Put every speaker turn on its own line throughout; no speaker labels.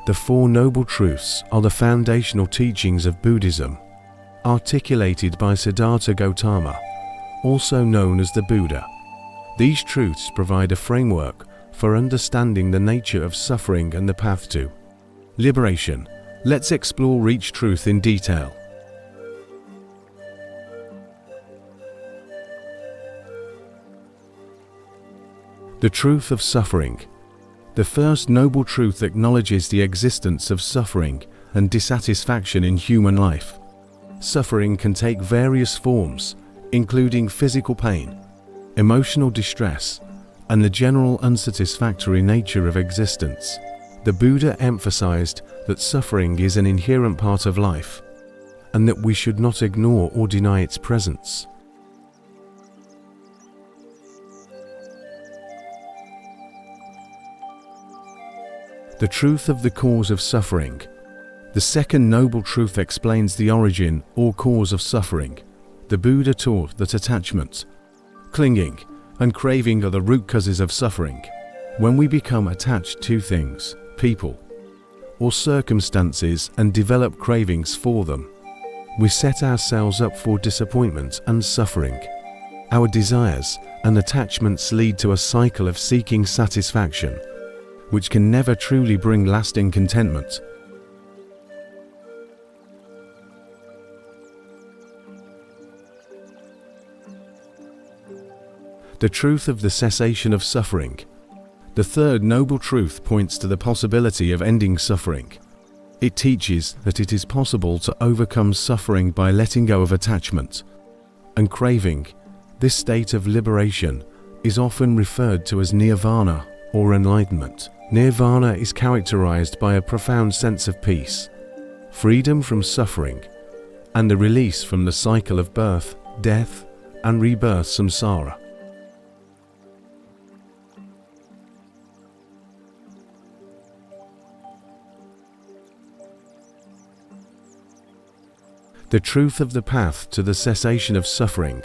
The Four Noble Truths are the foundational teachings of Buddhism, articulated by Siddhartha Gautama, also known as the Buddha. These truths provide a framework for understanding the nature of suffering and the path to liberation. Let's explore each truth in detail. The truth of suffering. The first noble truth acknowledges the existence of suffering and dissatisfaction in human life. Suffering can take various forms, including physical pain, emotional distress, and the general unsatisfactory nature of existence. The Buddha emphasized that suffering is an inherent part of life, and that we should not ignore or deny its presence. The truth of the cause of suffering. The second noble truth explains the origin or cause of suffering. The Buddha taught that attachment, clinging, and craving are the root causes of suffering. When we become attached to things, people, or circumstances and develop cravings for them, we set ourselves up for disappointment and suffering. Our desires and attachments lead to a cycle of seeking satisfaction, which can never truly bring lasting contentment. The truth of the cessation of suffering. The third noble truth points to the possibility of ending suffering. It teaches that it is possible to overcome suffering by letting go of attachment and craving. This state of liberation is often referred to as nirvana or enlightenment. Nirvana is characterized by a profound sense of peace, freedom from suffering, and the release from the cycle of birth, death, and rebirth samsara. The truth of the path to the cessation of suffering.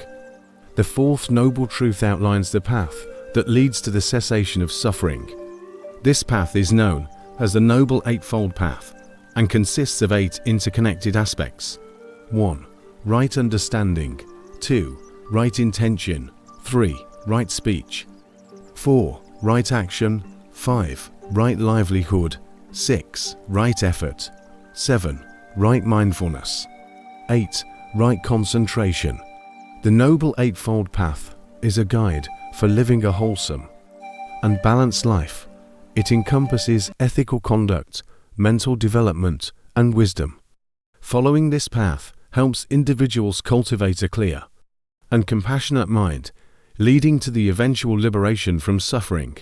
The fourth noble truth outlines the path that leads to the cessation of suffering. This path is known as the Noble Eightfold Path and consists of 8 interconnected aspects. 1. Right understanding. 2. Right intention. 3. Right speech. 4. Right action. 5. Right livelihood. 6. Right effort. 7. Right mindfulness. 8. Right concentration. The Noble Eightfold Path is a guide for living a wholesome and balanced life. It encompasses ethical conduct, mental development, and wisdom. Following this path helps individuals cultivate a clear and compassionate mind, leading to the eventual liberation from suffering.